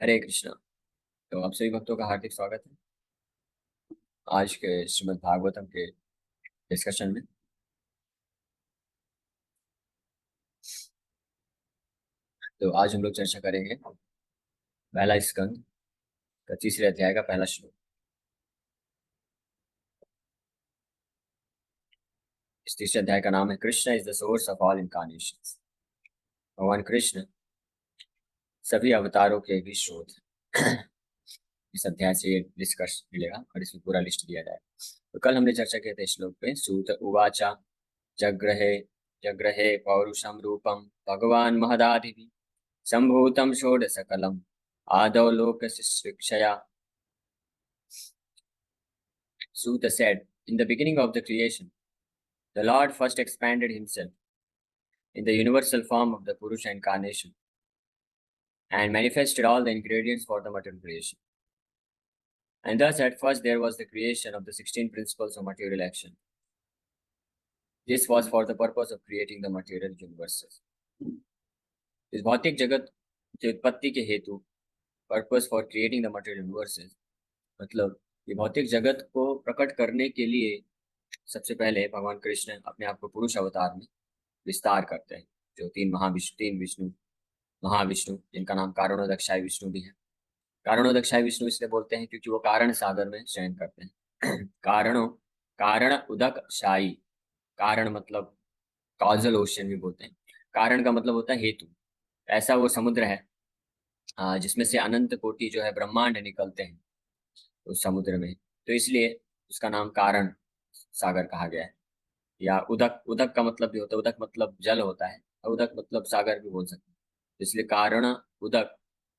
हरे कृष्णा। तो आप सभी भक्तों का हार्दिक स्वागत है आज के श्रीमद् भागवतम के डिस्कशन में। तो आज हम लोग चर्चा करेंगे पहला स्कंद का तीसरे अध्याय का पहला श्लोक। इस तीसरे अध्याय का नाम है Krishna is the source of all incarnations. भगवान कृष्ण सभी अवतारों के भी स्रोत हैं। इस अध्याय से ये डिस्कस मिलेगा और इसमें पूरा लिस्ट दिया जाएगा। तो कल हमने चर्चा किया था श्लोक पे सूत उवाचा जग्रहे जग्रहे पौरुषम रूपम भगवान महदादि संभूतम षोडशकलम आदौ लोकशिक्षया। Suta said, in the beginning of the creation, the Lord first expanded himself in the universal form of the Purusha incarnation and manifested all the ingredients for the material creation. And thus, at first, there was the creation of the 16 principles of material action. This was for the purpose of creating the material universes. इस भौतिक जगत की उत्पत्ति के हेतु purpose for creating the material universes, मतलब ये भौतिक जगत को प्रकट करने के लिए सबसे पहले भगवान कृष्ण अपने आप को पुरुष अवतार में विस्तार करते हैं। जो तीन विष्णु महाविष्णु, जिनका नाम कारणोदक्षाय विष्णु भी है। कारणोदक्षाय विष्णु इसलिए बोलते हैं क्योंकि वो कारण सागर में शयन करते हैं। कारण उदक शाही, कारण मतलब कॉजल ओशियन भी बोलते हैं। कारण का मतलब होता है हेतु। ऐसा वो समुद्र है जिसमें से अनंत कोटि जो है ब्रह्मांड निकलते हैं उस समुद्र में, तो इसलिए उसका नाम कारण सागर कहा गया है। या उदक, उदक का मतलब भी होता है, उदक मतलब जल होता है और उदक मतलब सागर भी बोल सकते हैं। इसलिए उदक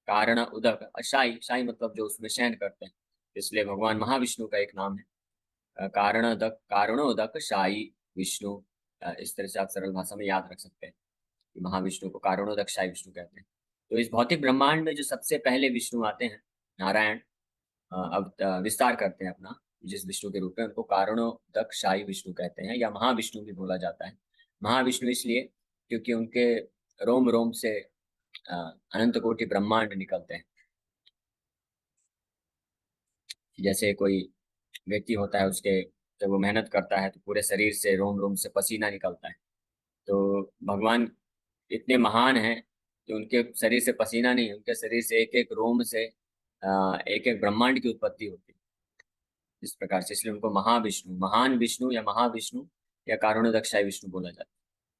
कारण उदक, शाही, शाही मतलब जो उसमें शयन करते हैं। इसलिए भगवान महाविष्णु का एक नाम है कारणोदक शाही विष्णु। इस तरह से आप सरल भाषा में याद रख सकते हैं कि महाविष्णु को कारणोदक शाही विष्णु कहते हैं। तो इस भौतिक ब्रह्मांड में जो सबसे पहले विष्णु आते हैं, नारायण, अब विस्तार करते हैं अपना जिस विष्णु के रूप में, उनको कारणोदक शाही विष्णु कहते हैं या महाविष्णु भी बोला जाता है। महाविष्णु इसलिए क्योंकि उनके रोम रोम से अनंत कोटि ब्रह्मांड निकलते हैं। जैसे कोई व्यक्ति होता है, उसके जब वो मेहनत करता है तो पूरे शरीर से रोम रोम से पसीना निकलता है। तो भगवान इतने महान हैं कि उनके शरीर से पसीना नहीं, उनके शरीर से एक एक रोम से एक एक ब्रह्मांड की उत्पत्ति होती है। इस प्रकार से इसलिए उनको महाविष्णु, महान विष्णु या महाविष्णु या कारणोदक्षाय विष्णु बोला जाता है।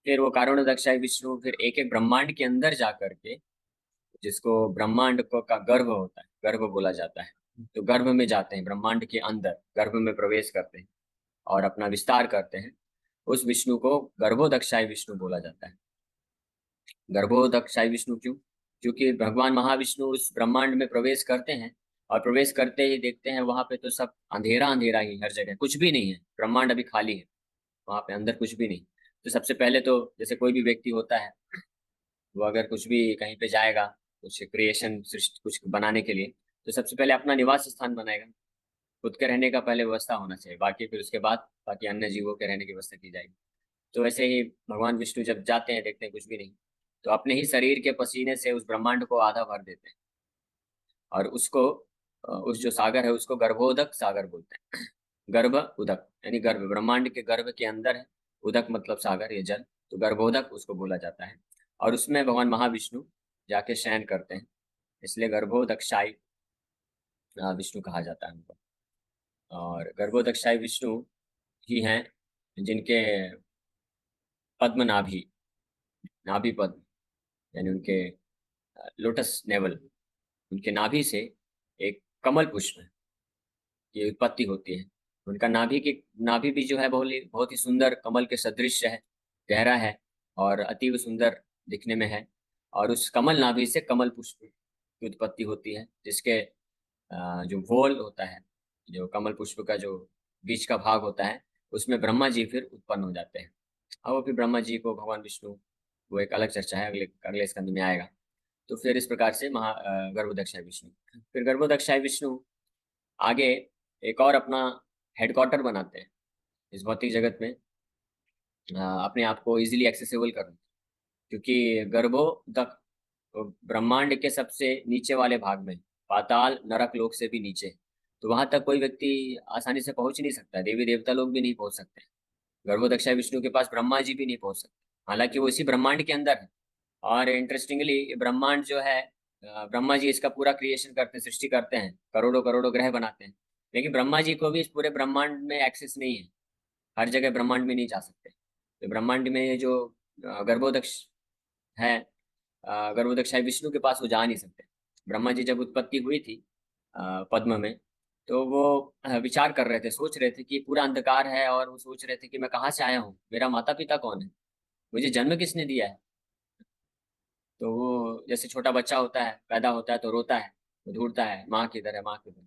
फिर वो कारणोदक्षाय विष्णु फिर एक एक ब्रह्मांड के अंदर जा करके, जिसको ब्रह्मांड को का गर्भ होता है, गर्भ बोला जाता है, तो गर्भ में जाते हैं, ब्रह्मांड के अंदर गर्भ में प्रवेश करते हैं और अपना विस्तार करते हैं। उस विष्णु को गर्भोदक्षाय विष्णु बोला जाता है। गर्भोदक्षाय विष्णु क्यों? क्योंकि भगवान महाविष्णु उस ब्रह्मांड में प्रवेश करते हैं और प्रवेश करते ही देखते हैं वहां पे तो सब अंधेरा अंधेरा ही, हर जगह कुछ भी नहीं है, ब्रह्मांड अभी खाली है, वहां पे अंदर कुछ भी नहीं। तो सबसे पहले तो जैसे कोई भी व्यक्ति होता है, वो अगर कुछ भी कहीं पे जाएगा, कुछ क्रिएशन सृष्टि कुछ बनाने के लिए, तो सबसे पहले अपना निवास स्थान बनाएगा। खुद के रहने का पहले व्यवस्था होना चाहिए, बाकी फिर उसके बाद बाकी अन्य जीवों के रहने की व्यवस्था की जाएगी। तो वैसे ही भगवान विष्णु जब जाते हैं, देखते हैं कुछ भी नहीं, तो अपने ही शरीर के पसीने से उस ब्रह्मांड को आधा भर देते हैं और उसको उस जो सागर है उसको गर्भोदक सागर बोलते हैं। गर्भ उदक यानी गर्भ, ब्रह्मांड के गर्भ के अंदर है, उदक मतलब सागर, ये जल, तो गर्भोदक उसको बोला जाता है। और उसमें भगवान महाविष्णु जाके शयन करते हैं, इसलिए गर्भोदक्षाई विष्णु कहा जाता है उनको। और गर्भोदक्षाई विष्णु ही हैं जिनके पद्म नाभि, नाभि पद्म यानी उनके लोटस नेवल, उनके नाभि से एक कमल पुष्प की उत्पत्ति होती है। उनका नाभि भी जो है बहुत ही सुंदर कमल के सदृश है, गहरा है और अतीव सुंदर दिखने में है। और उस कमल नाभि से कमल पुष्प की उत्पत्ति होती है, जिसके जो वोल होता है, जो कमल पुष्प का जो बीच का भाग होता है, उसमें ब्रह्मा जी फिर उत्पन्न हो जाते हैं। अब वो फिर ब्रह्मा जी को भगवान विष्णु, वो एक अलग चर्चा है, अगले अगले स्कंद में आएगा। तो फिर इस प्रकार से गर्भोदक्षाय विष्णु, फिर गर्भोदक्षाय विष्णु आगे एक और अपना हेडक्वार्टर बनाते हैं इस भौतिक जगत में, अपने आप को इजीली एक्सेसिबल करना। क्योंकि गर्भोदक तो ब्रह्मांड के सबसे नीचे वाले भाग में, पाताल नरक लोक से भी नीचे, तो वहां तक कोई व्यक्ति आसानी से पहुंच नहीं सकता, देवी देवता लोग भी नहीं पहुंच सकते। गर्भोदक्षा विष्णु के पास ब्रह्मा जी भी नहीं पहुंच सकते, हालांकि वो इसी ब्रह्मांड के अंदर है। और इंटरेस्टिंगली ये ब्रह्मांड जो है, ब्रह्मा जी इसका पूरा क्रिएशन करते हैं, सृष्टि करते हैं, करोड़ों करोड़ों ग्रह बनाते हैं। लेकिन ब्रह्मा जी को भी इस पूरे ब्रह्मांड में एक्सेस नहीं है, हर जगह ब्रह्मांड में नहीं जा सकते। तो ब्रह्मांड में ये जो गर्भोदक्ष है, गर्भोदक्षा विष्णु के पास वो जा नहीं सकते। ब्रह्मा जी जब उत्पत्ति हुई थी पद्म में, तो वो विचार कर रहे थे, सोच रहे थे कि पूरा अंधकार है, और वो सोच रहे थे कि मैं कहाँ से आया हूँ, मेरा माता पिता कौन है, मुझे जन्म किसने दिया है। तो वो जैसे छोटा बच्चा होता है, पैदा होता है तो रोता है, वो ढूंढता है माँ किधर है, माँ किधर है।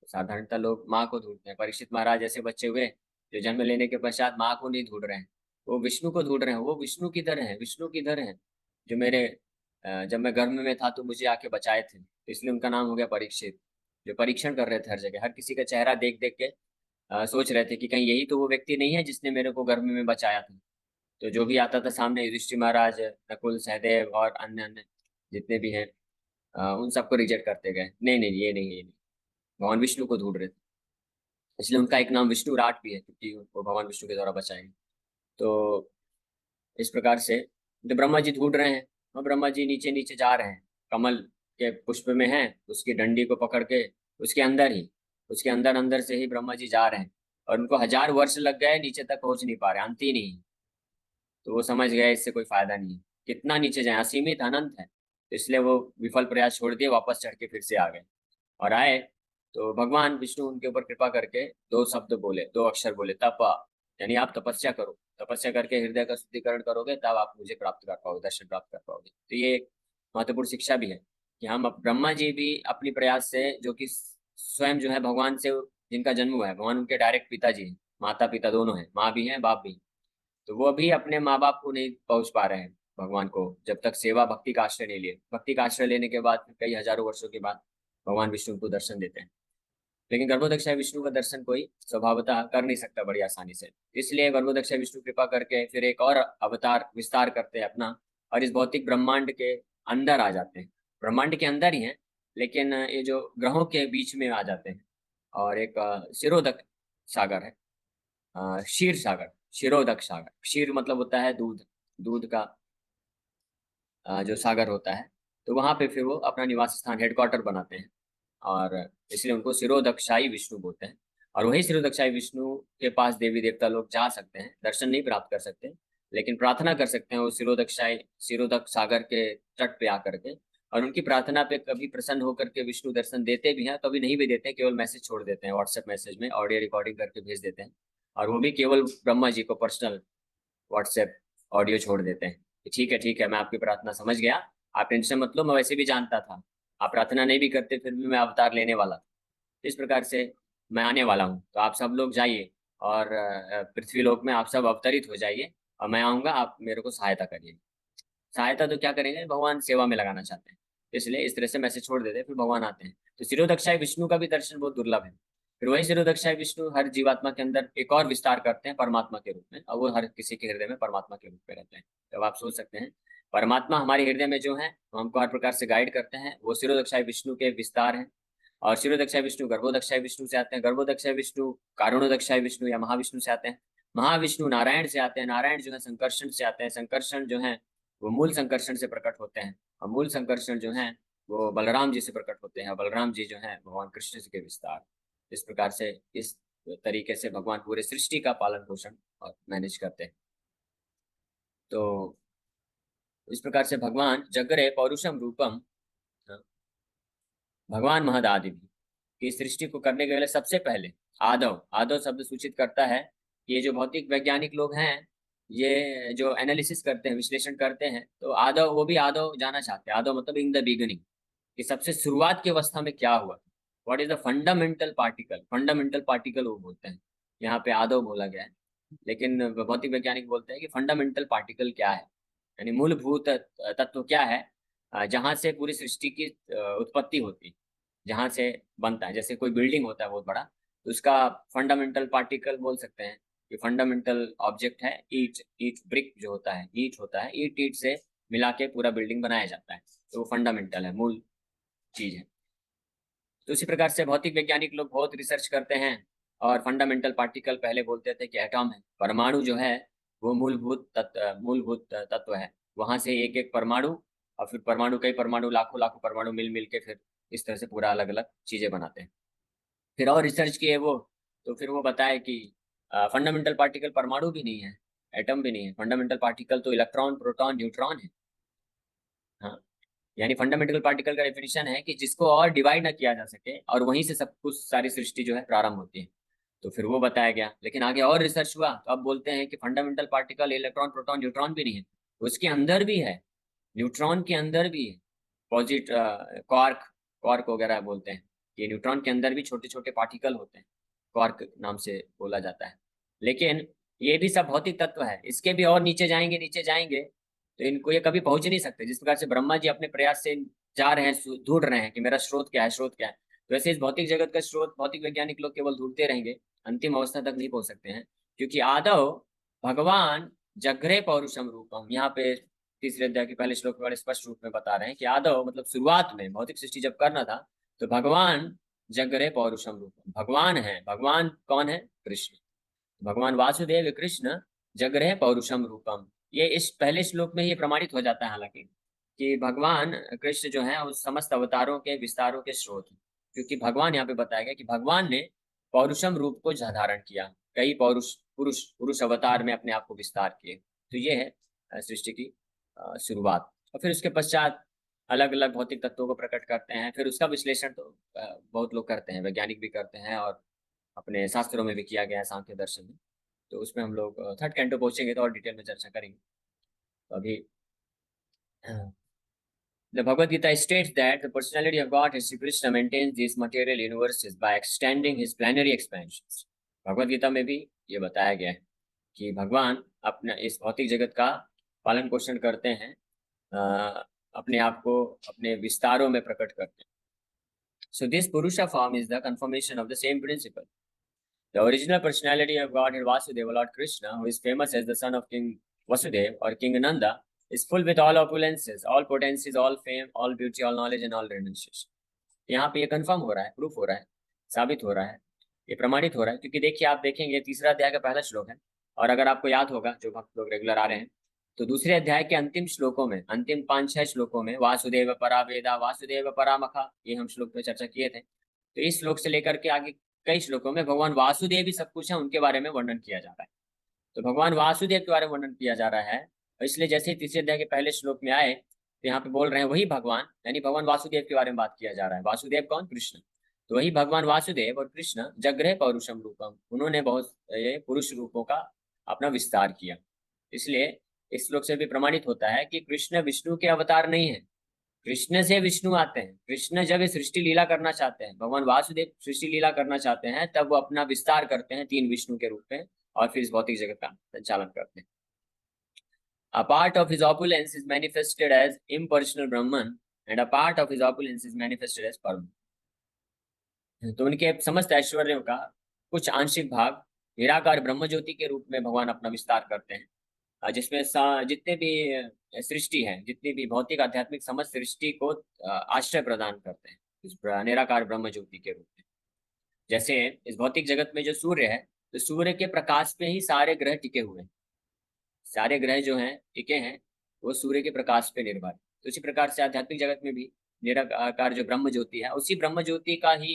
तो साधारणतः लोग माँ को ढूंढते हैं। परीक्षित महाराज जैसे बच्चे हुए जो जन्म लेने के पश्चात माँ को नहीं ढूंढ रहे हैं, वो विष्णु को ढूंढ रहे हैं। वो विष्णु किधर है, विष्णु किधर है, जो मेरे जब मैं गर्भ में था तो मुझे आके बचाए थे, तो इसलिए उनका नाम हो गया परीक्षित। जो परीक्षण कर रहे थे हर जगह, हर किसी का चेहरा देख देख के सोच रहे थे कि कहीं यही तो वो व्यक्ति नहीं है जिसने मेरे को गर्भ में बचाया था। तो जो भी आता था सामने, युधिष्ठिर महाराज, नकुल, सहदेव और अन्य अन्य जितने भी हैं, उन सबको रिजेक्ट करते गए, नहीं नहीं ये नहीं, ये नहीं, भगवान विष्णु को ढूंढ रहे थे। इसलिए उनका एक नाम विष्णु राट भी है, क्योंकि उनको भगवान विष्णु के द्वारा बचाएंगे। तो इस प्रकार से जो ब्रह्मा जी ढूंढ रहे हैं, और ब्रह्मा जी नीचे नीचे जा रहे हैं, कमल के पुष्प में हैं, उसकी डंडी को पकड़ के, उसके अंदर ही, उसके अंदर अंदर से ही ब्रह्मा जी जा रहे हैं। और उनको 1000 वर्ष लग गए, नीचे तक पहुंच नहीं पा रहे, अंत ही नहीं। तो वो समझ गए इससे कोई फायदा नहीं है, कितना नीचे जाए, असीमित अनंत है। तो इसलिए वो विफल प्रयास छोड़ दिए, वापस चढ़ के फिर से आ गए। और आए तो भगवान विष्णु उनके ऊपर कृपा करके दो शब्द बोले, दो अक्षर बोले, तप, यानी आप तपस्या करो, तपस्या करके हृदय का शुद्धिकरण करोगे तब आप मुझे प्राप्त कर पाओगे, दर्शन प्राप्त कर पाओगे। तो ये एक महत्वपूर्ण शिक्षा भी है कि हम ब्रह्मा जी भी अपनी प्रयास से, जो कि स्वयं जो है भगवान से जिनका जन्म हुआ है, भगवान उनके डायरेक्ट पिताजी हैं, माता पिता दोनों हैं, माँ भी हैं बाप भी हैं। तो वो अभी अपने माँ बाप को नहीं पहुंच पा रहे हैं भगवान को, जब तक सेवा भक्ति का आश्रय नहीं लिए। भक्ति का आश्रय लेने के बाद कई हजारों वर्षों के बाद भगवान विष्णु को दर्शन देते हैं। लेकिन गर्भोदक्षा विष्णु का दर्शन कोई स्वभावतः कर नहीं सकता बड़ी आसानी से। इसलिए गर्भोदक्षा विष्णु कृपा करके फिर एक और अवतार विस्तार करते हैं अपना, और इस भौतिक ब्रह्मांड के अंदर आ जाते हैं। ब्रह्मांड के अंदर ही है, लेकिन ये जो ग्रहों के बीच में आ जाते हैं। और एक शिरोदक सागर है, क्षीर सागर, क्षीरोदक सागर। क्षीर मतलब होता है दूध, दूध का जो सागर होता है। तो वहां पे फिर वो अपना निवास स्थान, हेडक्वार्टर बनाते हैं, और इसलिए उनको सिरोदक्षाई विष्णु बोलते हैं। और वही सिरोदक्षाई विष्णु के पास देवी देवता लोग जा सकते हैं, दर्शन नहीं प्राप्त कर सकते, लेकिन प्रार्थना कर सकते हैं वो सिरोदक्षाई, सिरोदक सागर के तट पे आकर के। और उनकी प्रार्थना पे कभी प्रसन्न होकर के विष्णु दर्शन देते भी हैं, कभी नहीं भी देते, केवल मैसेज छोड़ देते हैं, व्हाट्सएप मैसेज में ऑडियो रिकॉर्डिंग करके भेज देते हैं। और वो भी केवल ब्रह्मा जी को पर्सनल व्हाट्सएप ऑडियो छोड़ देते हैं कि ठीक है, मैं आपकी प्रार्थना समझ गया, आप टेंशन मत लो, मैं वैसे भी जानता था आप प्रार्थना नहीं भी करते, फिर भी मैं अवतार लेने वाला था। इस प्रकार से मैं आने वाला हूँ, तो आप सब लोग जाइए और पृथ्वी लोक में आप सब अवतरित हो जाइए, और मैं आऊंगा, आप मेरे को सहायता करिए। सहायता तो क्या करेंगे, भगवान सेवा में लगाना चाहते हैं, इसलिए इस तरह से मैसेज छोड़ देते हैं, फिर भगवान आते हैं। तो सिरोदक्षाय विष्णु का भी दर्शन बहुत दुर्लभ है। फिर वही सिरोदक्षाय विष्णु हर जीवात्मा के अंदर एक और विस्तार करते हैं परमात्मा के रूप में, और वो हर किसी के हृदय में परमात्मा के रूप में रहते हैं। तब आप सोच सकते हैं, परमात्मा हमारे हृदय में जो है, वो हमको हर प्रकार से गाइड करते हैं, वो सिरोदक्षाय विष्णु के विस्तार हैं। और सिरोदक्षाय विष्णु गर्भोदक्षाय विष्णु से आते हैं, गर्भोदक्षाय विष्णु कारुणोदक्षाय विष्णु या महाविष्णु से आते हैं, महाविष्णु नारायण से आते हैं, नारायण जो है संकर्षण से आते हैं, संकर्षण जो है वो मूल संकर्षण से प्रकट होते हैं, और मूल संकर्षण जो है वो बलराम जी से प्रकट होते हैं, और बलराम जी जो है भगवान कृष्ण जी के विस्तार। इस प्रकार से, इस तरीके से भगवान पूरे सृष्टि का पालन पोषण और मैनेज करते हैं। तो इस प्रकार से भगवान जगरे पौरुषम रूपम, भगवान महदादि भी, कि सृष्टि को करने के लिए सबसे पहले आदव, आदव शब्द सूचित करता है कि ये जो भौतिक वैज्ञानिक लोग हैं, ये जो एनालिसिस करते हैं, विश्लेषण करते हैं, तो आदव, वो भी आदव जाना चाहते हैं। आदव मतलब इन द बिगिनिंग, कि सबसे शुरुआत की अवस्था में क्या हुआ, what is the fundamental particle, fundamental particle वो बोलते हैं, यहाँ पे आदव बोला गया है। लेकिन भौतिक वैज्ञानिक बोलते हैं कि फंडामेंटल पार्टिकल क्या है, यानी मूलभूत तत्व क्या है, जहाँ से पूरी सृष्टि की उत्पत्ति होती है, जहाँ से बनता है। जैसे कोई बिल्डिंग होता है बहुत बड़ा, तो उसका फंडामेंटल पार्टिकल बोल सकते हैं कि फंडामेंटल ऑब्जेक्ट है ईट, ईट ब्रिक जो होता है, ईट होता है, ईट ईट से मिला के पूरा बिल्डिंग बनाया जाता है। तो वो फंडामेंटल है, मूल चीज है। तो इसी प्रकार से भौतिक वैज्ञानिक लोग बहुत रिसर्च करते हैं, और फंडामेंटल पार्टिकल पहले बोलते थे कि एटॉम है। परमाणु जो है वो मूलभूत तत्व है। वहां से एक एक परमाणु, और फिर परमाणु, कई परमाणु, लाखों लाखों परमाणु मिल मिल के फिर इस तरह से पूरा अलग अलग चीजें बनाते हैं। फिर और रिसर्च किए वो, तो फिर वो बताए कि फंडामेंटल पार्टिकल परमाणु भी नहीं है, एटम भी नहीं है। फंडामेंटल पार्टिकल तो इलेक्ट्रॉन, प्रोटॉन, न्यूट्रॉन है। हाँ, यानी फंडामेंटल पार्टिकल का डेफिनेशन है कि जिसको और डिवाइड ना किया जा सके, और वहीं से सब कुछ, सारी सृष्टि जो है प्रारंभ होती है। तो फिर वो बताया गया। लेकिन आगे और रिसर्च हुआ तो अब बोलते हैं कि fundamental particle electron, proton, neutron भी नहीं है, उसके अंदर भी है। न्यूट्रॉन के अंदर भी है पॉजिट क्वार्क, क्वार्क वगैरह बोलते हैं। ये न्यूट्रॉन के अंदर भी छोटे छोटे पार्टिकल होते हैं, क्वार्क नाम से बोला जाता है। लेकिन ये भी सब भौतिक तत्व है। इसके भी और नीचे जाएंगे, नीचे जाएंगे तो इनको ये कभी पहुंच नहीं सकते। जिस प्रकार से ब्रह्मा जी अपने प्रयास से जा रहे हैं, ढूंढ रहे हैं कि मेरा स्रोत क्या है, स्रोत क्या है, तो वैसे इस भौतिक जगत का स्रोत भौतिक वैज्ञानिक लोग केवल ढूंढते रहेंगे, अंतिम अवस्था तक नहीं पहुंच सकते हैं। क्योंकि आदौ भगवान जगरे पौरुषम रूपम, यहाँ पे तीसरे अध्याय के पहले श्लोक में बड़े स्पष्ट रूप में बता रहे हैं कि आदौ मतलब शुरुआत में भौतिक सृष्टि जब करना था, तो भगवान जगरे पौरुषम रूपम, भगवान है। भगवान कौन है? कृष्ण। भगवान वासुदेव कृष्ण जगरे पौरुषम रूपम। ये इस पहले श्लोक में ये प्रमाणित हो जाता है हालांकि, कि भगवान कृष्ण जो है उस समस्त अवतारों के विस्तारों के स्रोत हैं। क्योंकि भगवान, यहाँ पे बताया गया कि भगवान ने पौरुषम रूप को धारण किया, कई पौरुष पुरुष पुरुष अवतार में अपने आप को विस्तार किए। तो ये है सृष्टि की शुरुआत। और फिर उसके पश्चात अलग अलग भौतिक तत्वों को प्रकट करते हैं। फिर उसका विश्लेषण तो बहुत लोग करते हैं, वैज्ञानिक भी करते हैं, और अपने शास्त्रों में भी किया गया है, सांख्य दर्शन में। तो उसमें हम लोग थर्ड कैंटो पहुंचेंगे तो और डिटेल में चर्चा करेंगे। तो अभी the Bhagavad Gita states that the personality of God, Sri Krishna, maintains these material universes by extending his plenary expansions. Bhagavad Gita में भी ये बताया गया है कि भगवान अपना इस भौतिक जगत का पालन पोषण करते हैं, अपने आप को अपने विस्तारों में प्रकट करते हैं। So this Purusha form is the confirmation of the same principle. The original personality of Godhead Vasudeva, Lord Krishna, who is famous as the son of King Vasudeva or King Nanda, is full with all opulences, all potencies, all fame, all beauty, all knowledge and all renunciation. यहाँ पे ये confirm हो रहा है, proof हो रहा है, साबित हो रहा है, ये प्रमाणित हो रहा है। क्योंकि देखिए, आप देखेंगे तीसरा अध्याय का पहला श्लोक है, और अगर आपको याद होगा, जो भक्त लोग रेगुलर आ रहे हैं, तो दूसरे अध्याय के अंतिम श्लोकों में, अंतिम 5-6 श्लोकों में वासुदेव परा वेदा, वासुदेव परा मखा, ये हम श्लोक पे चर्चा किए थे। तो इस श्लोक से लेकर के आगे कई श्लोकों में भगवान वासुदेव ही सब कुछ है, उनके बारे में वर्णन किया जा रहा है। तो भगवान वासुदेव के बारे में वर्णन किया जा रहा है, और इसलिए जैसे ही तीसरे अध्याय के पहले श्लोक में आए, तो यहाँ पे बोल रहे हैं वही भगवान, यानी भगवान वासुदेव के बारे में बात किया जा रहा है। वासुदेव कौन? कृष्ण। तो वही भगवान वासुदेव और कृष्ण जगृह पौरुषम रूपम, उन्होंने बहुत ये पुरुष रूपों का अपना विस्तार किया। इसलिए इस श्लोक से भी प्रमाणित होता है कि कृष्ण विष्णु के अवतार नहीं है, कृष्ण से विष्णु आते हैं। कृष्ण जब ये सृष्टि लीला करना चाहते हैं, भगवान वासुदेव सृष्टि लीला करना चाहते हैं, तब वो अपना विस्तार करते हैं 3 विष्णु के रूप में, और फिर इस भौतिक जगत का संचालन करते हैं। A part of his opulence is manifested as impersonal Brahman, and a part of his opulence is manifested as Param. तो उनके समस्त ऐश्वर्यों का कुछ आंशिक भाग निराकार ब्रह्म ज्योति के रूप में भगवान अपना विस्तार करते हैं, जिसमें जितने भी सृष्टि है, जितनी भी भौतिक आध्यात्मिक समस्त सृष्टि को आश्रय प्रदान करते हैं इस निराकार ब्रह्म ज्योति के रूप में। जैसे इस भौतिक जगत में जो सूर्य है, तो सूर्य के प्रकाश पे ही सारे ग्रह टिके हुए हैं। सारे ग्रह जो हैं, टिके हैं, वो सूर्य के प्रकाश पे निर्भर। तो इसी प्रकार से आध्यात्मिक जगत में भी निराकार जो ब्रह्म ज्योति है, उसी ब्रह्म ज्योति का ही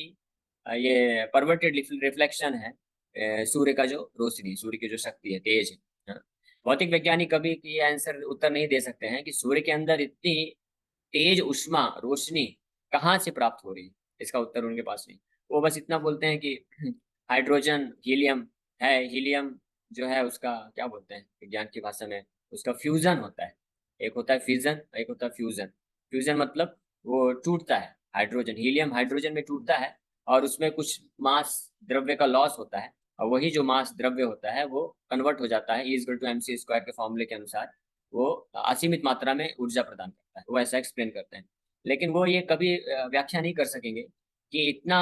ये परवर्टेड रिफ्लेक्शन है सूर्य का जो रोशनी, सूर्य की जो शक्ति है, तेज है। हाँ? भौतिक वैज्ञानिक कभी ये आंसर उत्तर नहीं दे सकते हैं कि सूर्य के अंदर इतनी तेज उष्मा, रोशनी कहाँ से प्राप्त हो रही है। इसका उत्तर उनके पास नहीं। वो बस इतना बोलते हैं कि हाइड्रोजन हीलियम है, हीलियम जो है उसका क्या बोलते हैं विज्ञान की भाषा में, उसका फ्यूजन होता है। एक होता है फिजन, एक होता है फ्यूजन। फ्यूजन मतलब वो टूटता है, हाइड्रोजन, हीलियम हाइड्रोजन में टूटता है, और उसमें कुछ मास द्रव्य का लॉस होता है, और वही जो मास द्रव्य होता है वो कन्वर्ट हो जाता है E=mc² के फॉर्मूले के अनुसार, वो असीमित मात्रा में ऊर्जा प्रदान करता है। वो ऐसा एक्सप्लेन करते हैं। लेकिन वो ये कभी व्याख्या नहीं कर सकेंगे कि इतना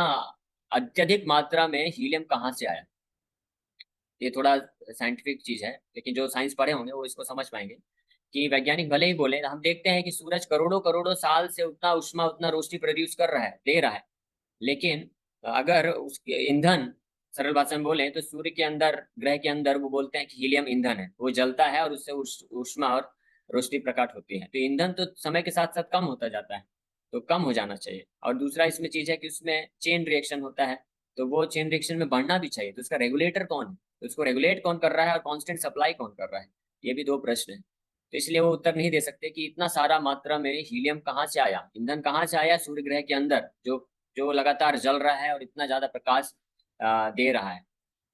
अत्यधिक मात्रा में हीलियम कहाँ से आया। ये थोड़ा साइंटिफिक चीज है, लेकिन जो साइंस पढ़े होंगे वो इसको समझ पाएंगे कि वैज्ञानिक भले ही बोले, हम देखते हैं कि सूरज करोड़ों करोड़ों साल से उतना उष्मा उतना रोशनी प्रोड्यूस कर रहा है, दे रहा है, लेकिन अगर उसके ईंधन, सरल भाषा में बोले तो सूर्य के अंदर, ग्रह के अंदर, वो बोलते हैं कि हीलियम ईंधन है, वो जलता है और उससे ऊष्मा और रोशनी प्रकट होती है। तो ईंधन तो समय के साथ साथ कम होता जाता है, तो कम हो जाना चाहिए। और दूसरा इसमें चीज है कि उसमें चेन रिएक्शन होता है, तो वो चेन रिएक्शन में बढ़ना भी चाहिए। तो उसका रेगुलेटर कौन है, तो उसको रेगुलेट कौन कर रहा है और कांस्टेंट सप्लाई कौन कर रहा है, ये भी दो प्रश्न है। तो इसलिए वो उत्तर नहीं दे सकते कि इतना सारा मात्रा में हीलियम कहाँ से आया, ईंधन कहाँ से आया सूर्य ग्रह के अंदर, जो जो लगातार जल रहा है और इतना ज्यादा प्रकाश दे रहा है।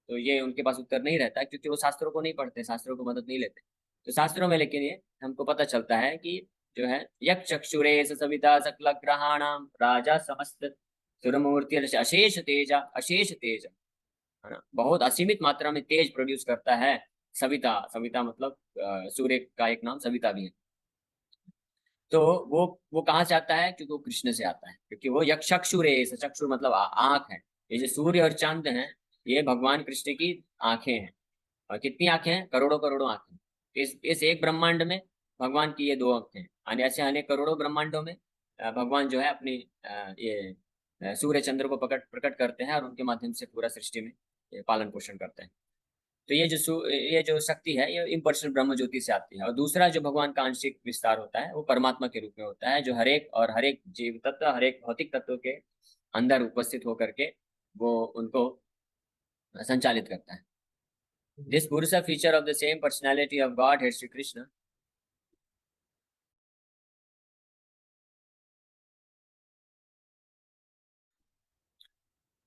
तो ये उनके पास उत्तर नहीं रहता है, क्योंकि वो शास्त्रों को नहीं पढ़ते, शास्त्रों को मदद नहीं लेते। तो शास्त्रों में लेकिन ये हमको पता चलता है कि जो है, यक चक्षुरे सविता सकल ग्रहाणाम राजा समस्त सुरमूर्ति अशेष तेजा, अशेष तेज, है ना, बहुत असीमित मात्रा में तेज प्रोड्यूस करता है सविता। सविता मतलब सूर्य का एक नाम सविता भी है। तो वो कहाँ से आता है, क्योंकि वो कृष्ण से आता है, क्योंकि वो यक्षुर है, चक्षुर मतलब आंख है। ये जो सूर्य और चंद्र हैं, ये भगवान कृष्ण की आंखें हैं। और कितनी आंखें हैं, करोड़ों करोड़ों आंखें। इस एक ब्रह्मांड में भगवान की ये दो आंखें हैं, और ऐसे अनेक करोड़ों ब्रह्मांडों में भगवान जो है अपनी ये सूर्य चंद्र को प्रकट करते हैं, और उनके माध्यम से पूरा सृष्टि में ये पालन पोषण करते हैं। तो ये जो शक्ति है, ये इम्पर्सनल ब्रह्म ज्योति से आती है। और दूसरा जो भगवान का आंशिक विस्तार होता है, वो परमात्मा के रूप में होता है, जो हर एक जीव तत्व, हर एक भौतिक तत्व के अंदर उपस्थित होकर के वो उनको संचालित करता है। दिस पुरुषा feature of the same personality of God head Shri Krishna,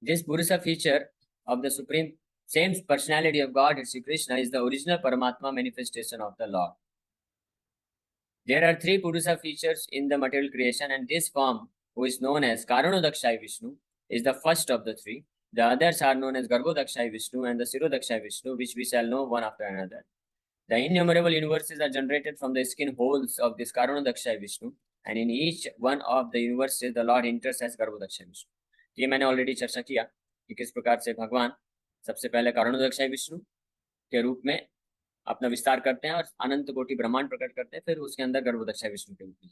this Purusa feature of the supreme same personality of God, Sri Krishna, is the original Paramatma manifestation of the Lord. There are three Purusa features in the material creation, and this form, who is known as Karanodakshai Vishnu, is the first of the three. The others are known as Garbhodakshai Vishnu and the Sirodakshai Vishnu, which we shall know one after another. The innumerable universes are generated from the skin holes of this Karanodakshai Vishnu, and in each one of the universes, the Lord enters as Garbhodakshai Vishnu. ये मैंने already चर्चा किया कि किस प्रकार से भगवान सबसे पहले कारणोदक्षाय विष्णु के रूप में अपना विस्तार करते हैं और अनंत कोटि ब्रह्मांड प्रकट करते हैं, फिर उसके अंदर गर्भोदक्षाय विष्णु के रूप में।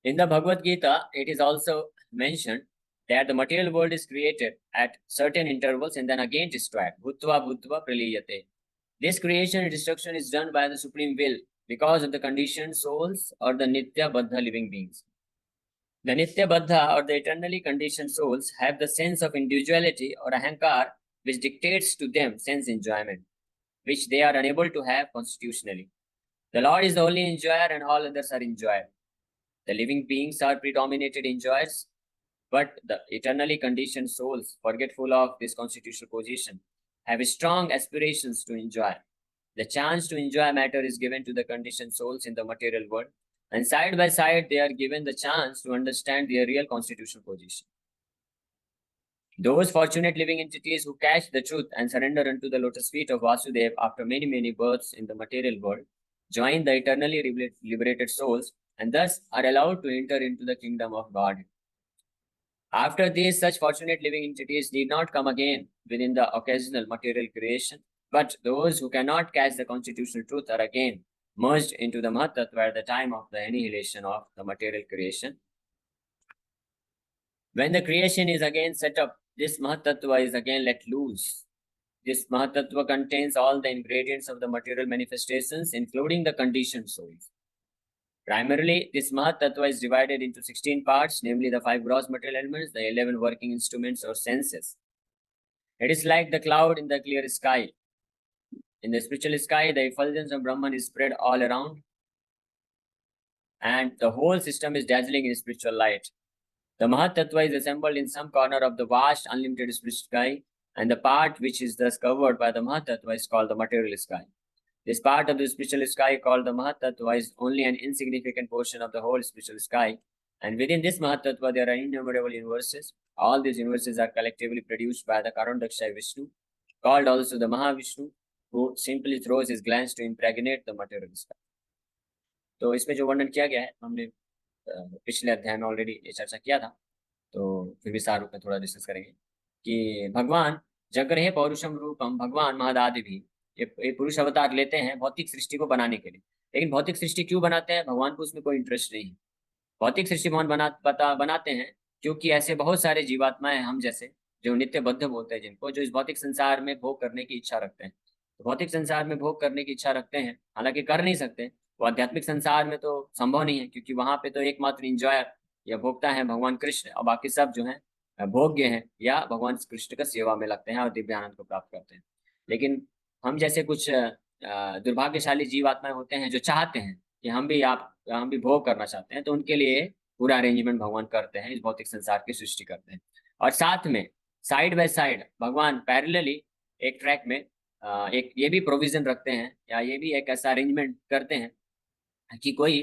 In the Bhagavad Gita, it is also mentioned that the material world is created at certain intervals and then again destroyed. Bhutva bhutva praliyate. This creation and destruction is done by the supreme will because of the conditioned souls or the nitya baddha living beings. The Nitya Baddha or the eternally conditioned souls have the sense of individuality or ahankar, which dictates to them sense enjoyment, which they are unable to have constitutionally. The Lord is the only enjoyer and all others are enjoyed. The living beings are predominated enjoyers, but the eternally conditioned souls, forgetful of this constitutional position, have strong aspirations to enjoy. The chance to enjoy matter is given to the conditioned souls in the material world, and side by side they are given the chance to understand their real constitutional position. Those fortunate living entities who catch the truth and surrender unto the lotus feet of Vasudeva after many, many births in the material world, join the eternally liberated souls and thus are allowed to enter into the kingdom of God. After this, such fortunate living entities need not come again within the occasional material creation, but those who cannot catch the constitutional truth are again merged into the Mahatattva at the time of the annihilation of the material creation. When the creation is again set up, this Mahatattva is again let loose. This Mahatattva contains all the ingredients of the material manifestations, including the conditioned souls. Primarily, this Mahatattva is divided into 16 parts, namely the 5 gross material elements, the 11 working instruments or senses. It is like the cloud in the clear sky. In the spiritual sky, the effulgence of Brahman is spread all around, and the whole system is dazzling in spiritual light. The Mahatattva is assembled in some corner of the vast, unlimited spiritual sky, and the part which is thus covered by the Mahatattva is called the material sky. This part of the spiritual sky called the Mahatattva is only an insignificant portion of the whole spiritual sky, and within this Mahatattva there are innumerable universes. All these universes are collectively produced by the Karanodakshai Vishnu, called also the Mahavishnu, who simply throws his glance to impregnate the material sky. तो इसमें जो वर्णन किया गया है, हमने पिछले अध्याय में ऑलरेडी ये चर्चा किया था, तो फिर विस्तार रूप में थोड़ा डिस्कस करेंगे कि भगवान जगरे पौरुषम रूपम भगवान महदादि भी, ये पुरुष अवतार लेते हैं भौतिक सृष्टि को बनाने के लिए। लेकिन भौतिक सृष्टि क्यों बनाते हैं? भगवान को उसमें कोई इंटरेस्ट नहीं है। भौतिक सृष्टि भगवान बनाते हैं क्योंकि ऐसे बहुत सारे जीवात्मा हैं हम जैसे, जो नित्य बद्ध बोलते हैं जिनको, जो इस भौतिक संसार में भोग करने की इच्छा रखते हैं। तो भौतिक संसार में भोग करने की इच्छा रखते हैं, हालांकि कर नहीं सकते। वो आध्यात्मिक संसार में तो संभव नहीं है, क्योंकि वहां पे तो एकमात्र इंजॉयर या भोक्ता है भगवान कृष्ण, और बाकी सब जो है भोग्य हैं या भगवान कृष्ण का सेवा में लगते हैं और दिव्य आनंद को प्राप्त करते हैं। लेकिन हम जैसे कुछ दुर्भाग्यशाली जीवात्माएं होते हैं जो चाहते हैं कि हम भी भोग करना चाहते हैं, तो उनके लिए पूरा अरेंजमेंट भगवान करते हैं, इस भौतिक संसार की सृष्टि करते हैं। और साथ में साइड बाय साइड भगवान पैरेलली एक ट्रैक में एक ये भी प्रोविजन रखते हैं, या ये भी एक ऐसा अरेंजमेंट करते हैं कि कोई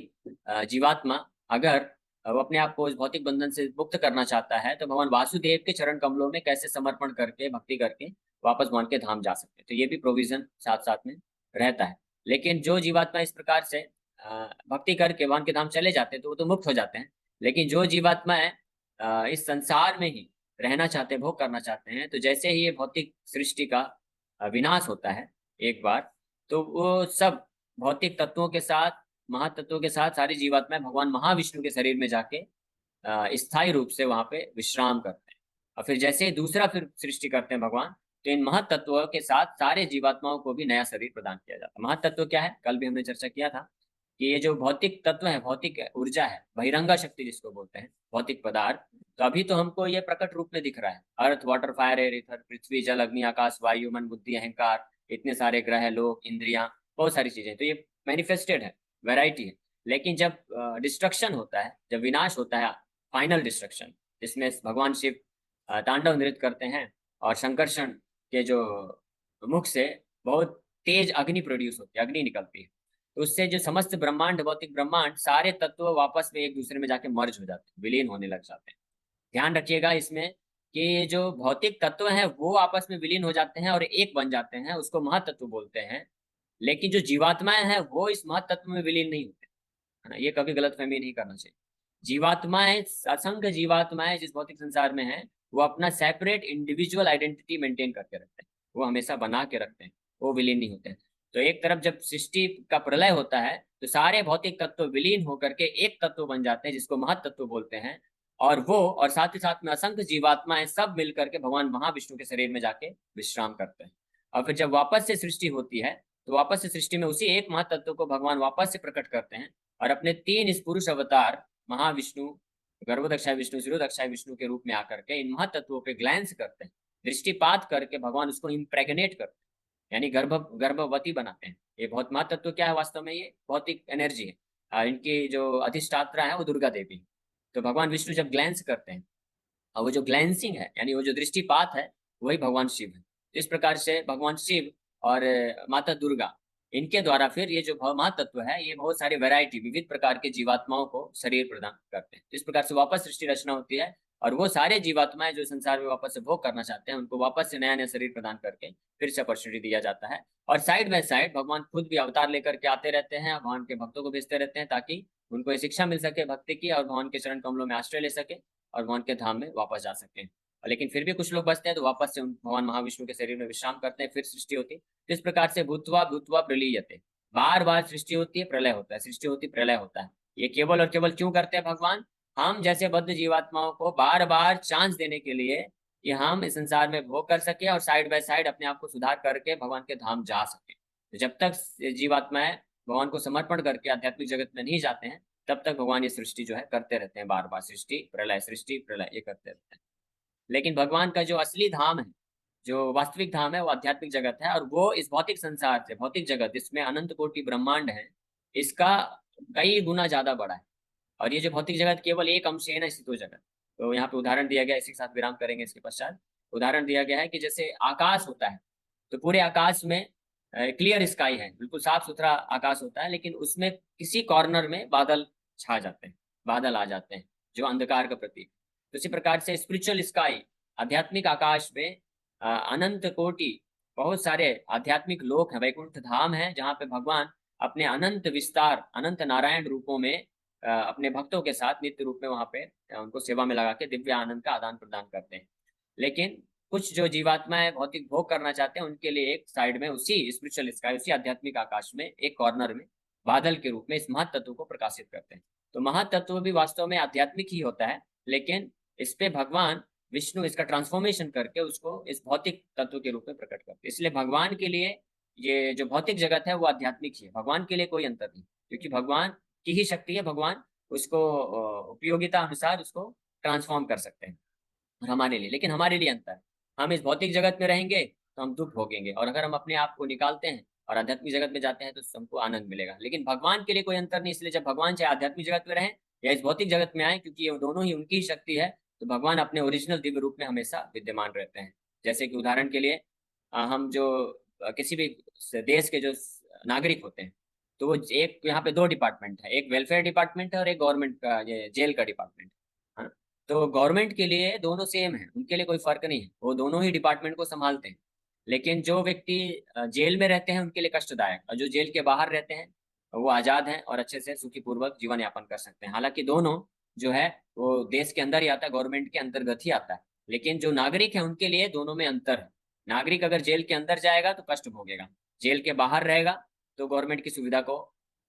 जीवात्मा अगर वो अपने आप को इस भौतिक बंधन से मुक्त करना चाहता है, तो भगवान वासुदेव के चरण कमलों में कैसे समर्पण करके भक्ति करके वापस भगवान के धाम जा सकते हैं। तो ये भी प्रोविजन साथ साथ में रहता है। लेकिन जो जीवात्मा इस प्रकार से भक्ति करके भगवान के धाम चले जाते हैं, तो वो तो मुक्त हो जाते हैं। लेकिन जो जीवात्मा है इस संसार में ही रहना चाहते हैं, भोग करना चाहते हैं, तो जैसे ही ये भौतिक सृष्टि का विनाश होता है एक बार, तो वो सब भौतिक तत्वों के साथ, महातत्वों के साथ सारी जीवात्माएं भगवान महाविष्णु के शरीर में जाके स्थायी रूप से वहां पे विश्राम करते हैं। और फिर जैसे ही दूसरा फिर सृष्टि करते हैं भगवान, तो इन महतत्वों के साथ सारे जीवात्माओं को भी नया शरीर प्रदान किया जाता है। महतत्व क्या है? कल भी हमने चर्चा किया था कि ये जो भौतिक तत्व है, भौतिक ऊर्जा है, बहिरंगा शक्ति जिसको बोलते हैं, भौतिक पदार्थ, तो अभी तो हमको ये प्रकट रूप में दिख रहा है। अर्थ, वाटर, फायर, एयर, इथर, पृथ्वी, जल, अग्नि, आकाश, वायु, मन, बुद्धि, अहंकार, इतने सारे ग्रह, लोक, इंद्रियां, बहुत सारी चीजें, तो ये मैनिफेस्टेड है, वैरायटी है। लेकिन जब डिस्ट्रक्शन होता है, जब विनाश होता है, फाइनल डिस्ट्रक्शन, जिसमें भगवान शिव तांडव नृत्य करते हैं और संकर्षण के जो मुख से बहुत तेज अग्नि प्रोड्यूस होती है, अग्नि निकलती है, तो उससे जो समस्त ब्रह्मांड, भौतिक ब्रह्मांड, सारे तत्व वापस में एक दूसरे में जाके मर्ज हो जाते हैं, विलीन होने लग जाते हैं। ध्यान रखिएगा इसमें कि जो भौतिक तत्व हैं वो आपस में विलीन हो जाते हैं और एक बन जाते हैं, उसको महातत्व बोलते हैं। लेकिन जो जीवात्माएं हैं वो इस महातत्व में विलीन नहीं होते, है ना। ये कभी गलतफहमी नहीं करना चाहिए। जीवात्माएं, असंख्य जीवात्माएं जिस भौतिक संसार में हैं, वो अपना सेपरेट इंडिविजुअल आइडेंटिटी मेंटेन करके रखते हैं, वो हमेशा बना के रखते हैं, वो विलीन नहीं होते हैं। तो एक तरफ जब सृष्टि का प्रलय होता है, तो सारे भौतिक तत्व विलीन होकर के एक तत्व बन जाते हैं जिसको महतत्व बोलते हैं। और वो, और साथ ही साथ में असंख्य जीवात्माएं सब मिलकर के भगवान महाविष्णु के शरीर में जाके विश्राम करते हैं। और फिर जब वापस से सृष्टि होती है, तो वापस से सृष्टि में उसी एक महातत्व को भगवान वापस से प्रकट करते हैं और अपने तीन इस पुरुष अवतार महाविष्णु, गर्भोदक्षाय विष्णु, शिरोदक्षाय विष्णु के रूप में आकर के इन महातत्वों पे ग्लैंस करते हैं, दृष्टिपात करके भगवान उसको इम्प्रेगनेट करते हैं, यानी गर्भवती बनाते हैं। ये बहुत महातत्व क्या है वास्तव में? ये भौतिक एनर्जी है। इनकी जो अधिष्ठात्रा है वो दुर्गा देवी। तो भगवान विष्णु जब ग्लैंस करते हैं, और वो जो ग्लैंसिंग है यानी वो जो दृष्टिपात है, वही भगवान शिव है। तो इस प्रकार से भगवान शिव और माता दुर्गा, इनके द्वारा फिर ये जो महातत्व है, ये बहुत सारी वैरायटी, विविध प्रकार के जीवात्माओं को शरीर प्रदान करते हैं। तो इस प्रकार से वापस सृष्टि रचना होती है, और वो सारे जीवात्माएं जो संसार में वापस से भोग करना चाहते हैं, उनको वापस से नया नया शरीर प्रदान करके फिर से अपॉर्चुनिटी दिया जाता है। और साइड बाय साइड भगवान खुद भी अवतार लेकर के आते रहते हैं, भगवान के भक्तों को भेजते रहते हैं, ताकि उनको ये शिक्षा मिल सके भक्ति की, और भगवान के चरण कमलों में आश्रय ले सके और भगवान के धाम में वापस जा सकते हैं। लेकिन फिर भी कुछ लोग बचते हैं, तो वापस से भगवान महाविष्णु के शरीर में विश्राम करते हैं, फिर सृष्टि होती है। तो इस प्रकार से भूतवा भूतवा प्रलीयते, बार बार सृष्टि होती है, प्रलय होता है, सृष्टि होती, प्रलय होता है। ये केवल और केवल क्यों करते हैं भगवान? हम जैसे बद्ध जीवात्माओं को बार बार चांस देने के लिए, कि हम इस संसार में भोग कर सके और साइड बाय साइड अपने आप को सुधार करके भगवान के धाम जा सके। तो जब तक जीवात्माएं भगवान को समर्पण करके आध्यात्मिक जगत में नहीं जाते हैं, तब तक भगवान ये सृष्टि जो है करते रहते हैं, बार बार सृष्टि प्रलय ये करते रहते हैं। लेकिन भगवान का जो असली धाम है, जो वास्तविक धाम है, वो आध्यात्मिक जगत है, और वो इस भौतिक संसार से, भौतिक जगत इसमें अनंत कोटि ब्रह्मांड है, इसका कई गुना ज्यादा बड़ा है। और ये जो भौतिक जगत केवल एक अंश है ना, इसी दो जगत। तो यहाँ पे उदाहरण दिया गया, इसी के साथ विराम करेंगे इसके पश्चात। उदाहरण दिया गया है कि जैसे आकाश होता है, तो पूरे आकाश में क्लियर स्काई है, बिल्कुल साफ सुथरा आकाश होता है, लेकिन उसमें किसी कॉर्नर में बादल छा जाते हैं, बादल आ जाते हैं, जो अंधकार का प्रतीक। तो इसी प्रकार से स्पिरिचुअल स्काई, आध्यात्मिक आकाश में अनंत कोटि, बहुत सारे आध्यात्मिक लोक हैं, वैकुंठ धाम है, जहाँ पे भगवान अपने अनंत विस्तार, अनंत नारायण रूपों में अपने भक्तों के साथ नित्य रूप में वहां पे उनको सेवा में लगा के दिव्य आनंद का आदान प्रदान करते हैं। लेकिन कुछ जो जीवात्माएं भौतिक भोग करना चाहते हैं उनके लिए एक साइड में उसी स्पिरिचुअल स्काई, उसी आध्यात्मिक आकाश में एक कॉर्नर में बादल के रूप में इस महातत्व को प्रकाशित करते हैं। तो महातत्व भी वास्तव में आध्यात्मिक ही होता है, लेकिन इस पे भगवान विष्णु इसका ट्रांसफॉर्मेशन करके उसको इस भौतिक तत्व के रूप में प्रकट करते हैं। इसलिए भगवान के लिए ये जो भौतिक जगत है वो आध्यात्मिक ही है, भगवान के लिए कोई अंतर नहीं, क्योंकि भगवान की ही शक्ति है, भगवान उसको उपयोगिता अनुसार उसको ट्रांसफॉर्म कर सकते हैं। और हमारे लिए, लेकिन हमारे लिए अंतर है, हम इस भौतिक जगत में रहेंगे तो हम दुख भोगेंगे, और अगर हम अपने आप को निकालते हैं और आध्यात्मिक जगत में जाते हैं तो हमको आनंद मिलेगा। लेकिन भगवान के लिए कोई अंतर नहीं, इसलिए जब भगवान चाहे आध्यात्मिक जगत में रहें या इस भौतिक जगत में आए, क्योंकि ये दोनों ही उनकी ही शक्ति है, तो भगवान अपने ओरिजिनल दिव्य रूप में हमेशा विद्यमान रहते हैं। जैसे कि उदाहरण के लिए हम जो किसी भी देश के जो नागरिक होते हैं, तो वो एक यहाँ पे दो डिपार्टमेंट है, एक वेलफेयर डिपार्टमेंट है और एक गवर्नमेंट का ये जेल का डिपार्टमेंट है। तो गवर्नमेंट के लिए दोनों सेम है, उनके लिए कोई फर्क नहीं है, वो दोनों ही डिपार्टमेंट को संभालते हैं। लेकिन जो व्यक्ति जेल में रहते हैं उनके लिए कष्टदायक, और जो जेल के बाहर रहते हैं वो आजाद हैं और अच्छे से सुखी पूर्वक जीवन यापन कर सकते हैं। हालांकि दोनों जो है वो देश के अंदर ही आता है, गवर्नमेंट के अंतर्गत ही आता है, लेकिन जो नागरिक है उनके लिए दोनों में अंतर है। नागरिक अगर जेल के अंदर जाएगा तो कष्ट भोगेगा, जेल के बाहर रहेगा तो गवर्नमेंट की सुविधा को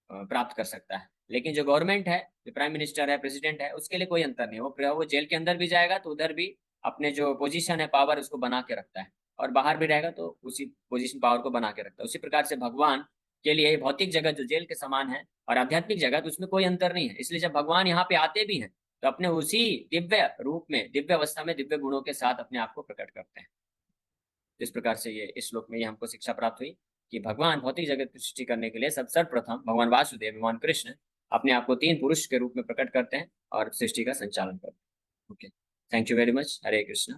प्राप्त कर सकता है। लेकिन जो गवर्नमेंट है, जो प्राइम मिनिस्टर है, प्रेसिडेंट है, उसके लिए कोई अंतर नहीं, वो जेल के अंदर भी जाएगा तो उधर भी अपने जो पोजीशन है, पावर, उसको बना के रखता है, और बाहर भी रहेगा तो उसी पोजीशन, पावर को बना के रखता है। उसी प्रकार से भगवान के लिए ये भौतिक जगत जो जेल के समान है और आध्यात्मिक जगत, उसमें कोई अंतर नहीं है। इसलिए जब भगवान यहाँ पे आते भी हैं तो अपने उसी दिव्य रूप में, दिव्य अवस्था में, दिव्य गुणों के साथ अपने आप को प्रकट करते हैं। इस प्रकार से ये इस श्लोक में ये हमको शिक्षा प्राप्त हुई कि भगवान भौतिक जगत की सृष्टि करने के लिए सर्वप्रथम भगवान वासुदेव, भगवान कृष्ण अपने आप को तीन पुरुष के रूप में प्रकट करते हैं और सृष्टि का संचालन करते हैं। Okay, thank you very much. Hare Krishna.